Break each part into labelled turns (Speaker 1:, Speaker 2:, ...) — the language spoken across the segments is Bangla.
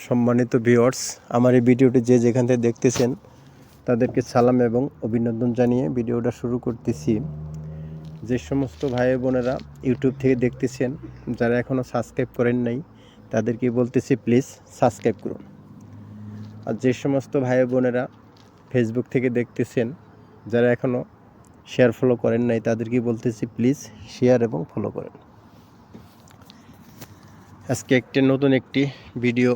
Speaker 1: সম্মানিত ভিউয়ার্স, আমার এই ভিডিওটি যে যেখান থেকে দেখতেছেন তাদেরকে সালাম এবং অভিনন্দন জানিয়ে ভিডিওটা শুরু করতেছি। যে সমস্ত ভাই বোনেরা ইউটিউব থেকে দেখতেছেন, যারা এখনও সাবস্ক্রাইব করেন নাই, তাদেরকে বলতেছি প্লিজ সাবস্ক্রাইব করুন। আর যে সমস্ত ভাই বোনেরা ফেসবুক থেকে দেখতেছেন, যারা এখনও শেয়ার ফলো করেন নাই, তাদেরকে বলতেছি প্লিজ শেয়ার এবং ফলো করেন। আজকে নতুন একটি ভিডিও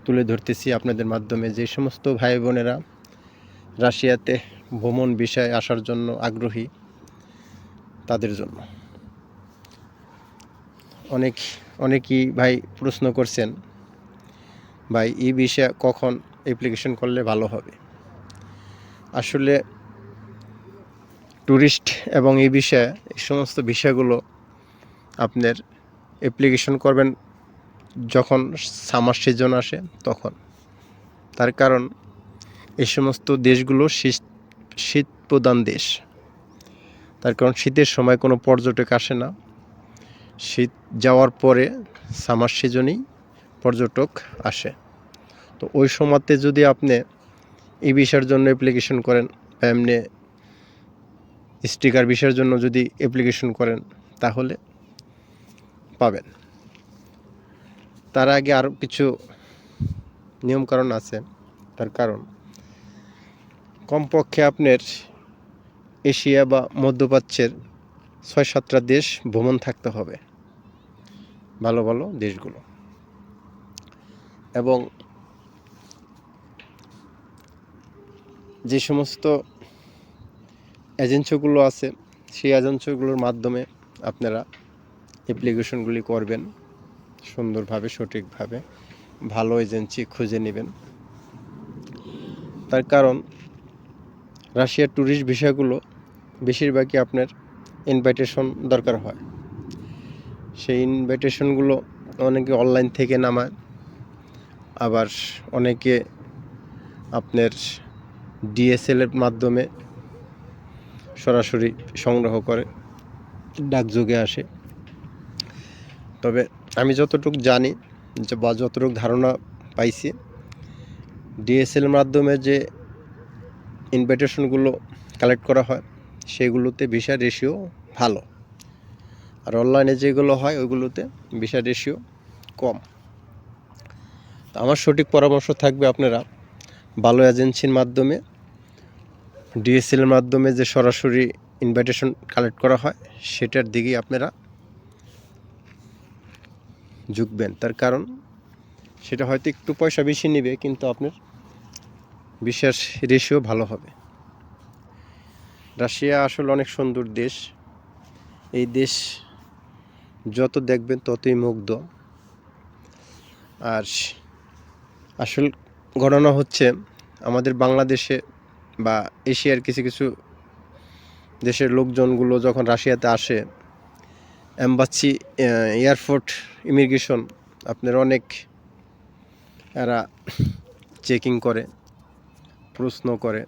Speaker 1: তুলে ধরতেছি আপনাদের মাধ্যমে। যে সমস্ত ভাই বোনেরা রাশিয়াতে ভ্রমণ বিষয়ে আসার জন্য আগ্রহী, তাদের জন্য অনেকেই ভাই প্রশ্ন করছেন, ভাই এই ভিসা কখন অ্যাপ্লিকেশন করলে ভালো হবে। আসলে ট্যুরিস্ট এবং এই বিষয়ে এই সমস্ত বিষয়গুলো আপনার অ্যাপ্লিকেশন করবেন যখন সামার সিজন আসে তখন। তার কারণ এই সমস্ত দেশগুলো শীত প্রধান দেশ। তার কারণ শীতের সময় কোনো পর্যটক আসে না। শীত যাওয়ার পরে সামার সিজনেই পর্যটক আসে। তো ওই সময়তে যদি আপনি এই ভিসার জন্য অ্যাপ্লিকেশন করেন, এমনি স্টিকার ভিসার জন্য যদি অ্যাপ্লিকেশন করেন, তাহলে পাবেন। তার আগে আরও কিছু নিয়মকানুন আছে। তার কারণ কমপক্ষে আপনার এশিয়া বা মধ্যপ্রাচ্যের ৬-৭টা দেশ ভ্রমণ থাকতে হবে, ভালো ভালো দেশগুলো। এবং যে সমস্ত এজেন্সিগুলো আছে, সেই এজেন্সিগুলোর মাধ্যমে আপনারা অ্যাপ্লিকেশনগুলি করবেন সুন্দরভাবে, সঠিকভাবে। ভালো এজেন্সি খুঁজে নেবেন। তার কারণ রাশিয়ার ট্যুরিস্ট ভিসাগুলো বেশিরভাগই আপনার ইনভাইটেশন দরকার হয়। সেই ইনভাইটেশনগুলো অনেকে অনলাইন থেকে নামায়, আবার অনেকে আপনার ডিএসএলের মাধ্যমে সরাসরি সংগ্রহ করে, ডাকযোগে আসে। তবে আমি যতটুকু জানি বা যতটুকু ধারণা পাইছি, ডিএসএলের মাধ্যমে যে ইনভাইটেশনগুলো কালেক্ট করা হয় সেগুলোতে ভিসা রেশিও ভালো, আর অনলাইনে যেগুলো হয় ওইগুলোতে ভিসা রেশিও কম। আমার সঠিক পরামর্শ থাকবে, আপনারা ভালো এজেন্সির মাধ্যমে, ডিএসএলের মাধ্যমে যে সরাসরি ইনভাইটেশন কালেক্ট করা হয় সেটার দিকেই আপনারা ঝুঁকবেন। তার কারণ সেটা হয়তো একটু পয়সা বেশি নেবে, কিন্তু আপনার ভিসার রেশিও ভালো হবে। রাশিয়া আসলে অনেক সুন্দর দেশ। এই দেশ যত দেখবেন ততই মুগ্ধ। আর আসল ঘটনা হচ্ছে, আমাদের বাংলাদেশে বা এশিয়ার কিছু কিছু দেশের লোকজনগুলো যখন রাশিয়াতে আসে, এম্বাসি, এয়ারপোর্ট, ইমিগ্রেশন আপনার অনেক এরা চেকিং করে, প্রশ্ন করে।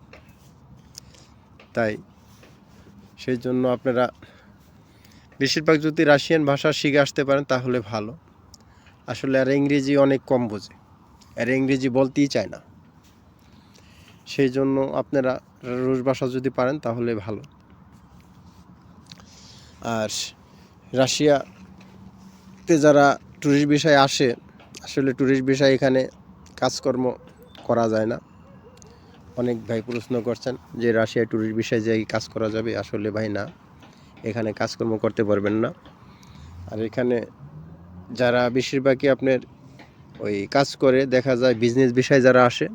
Speaker 1: তাই সেই জন্য আপনারা বেশিরভাগ যদি রাশিয়ান ভাষা শিখে আসতে পারেন তাহলে ভালো। আসলে আর ইংরেজি অনেক কম বোঝে, আর ইংরেজি বলতেই চায় না। সেই জন্য আপনারা রুশ ভাষা যদি পারেন তাহলে ভালো। আর রাশিয়াতে যারা ট্যুরিস্ট ভিসায় আসে, আসলে ট্যুরিস্ট ভিসায় এখানে কাজকর্ম করা যায় না। অনেক ভাই প্রশ্ন করছেন যে রাশিয়ায় ট্যুরিস্ট ভিসায় যাই কাজ করা যাবে। আসলে ভাই না, এখানে কাজকর্ম করতে পারবেন না। আর এখানে যারা বেশিরভাগই আপনার ওই কাজ করে, দেখা যায় বিজনেস ভিসায় যারা আসে,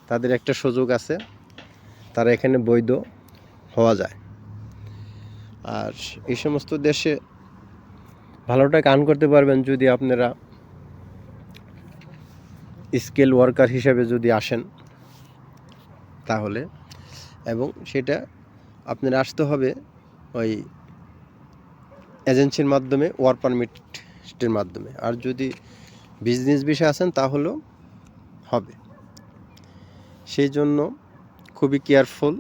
Speaker 1: তাদের একটা সুযোগ আছে, তারা এখানে বৈধ হওয়া যায়। আর এই সমস্ত দেশে ভালো টাকা আর্ন করতে পারবেন যদি আপনারা স্কিল ওয়ার্কার হিসাবে যদি আসেন তাহলে। এবং সেটা আপনারা আসতে হবে ওই এজেন্সির মাধ্যমে, ওয়ার্ক পারমিটের মাধ্যমে। আর যদি বিজনেস ভিসায় আসেন তাহলেও হবে। সেই জন্য খুবই কেয়ারফুল।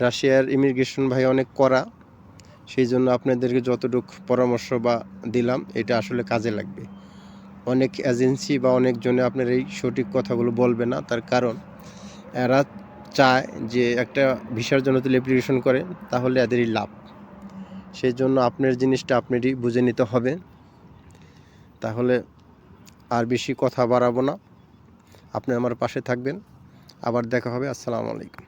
Speaker 1: রাশিয়ার ইমিগ্রেশন ভাই অনেক কড়া। সেই জন্য আপনাদেরকে যতটুকু পরামর্শ বা দিলাম, এটা আসলে কাজে লাগবে। অনেক এজেন্সি বা অনেকজনে আপনার এই সঠিক কথাগুলো বলবে না। তার কারণ এরা চায় যে একটা ভিসার জন্য যদি অ্যাপ্লিকেশন করে তাহলে এদেরই লাভ। সেজন্য আপনার জিনিসটা আপনারই বুঝে নিতে হবে। তাহলে আর বেশি কথা বাড়াবো না। আপনি আমার পাশে থাকবেন। আবার দেখা হবে। আসসালামু আলাইকুম।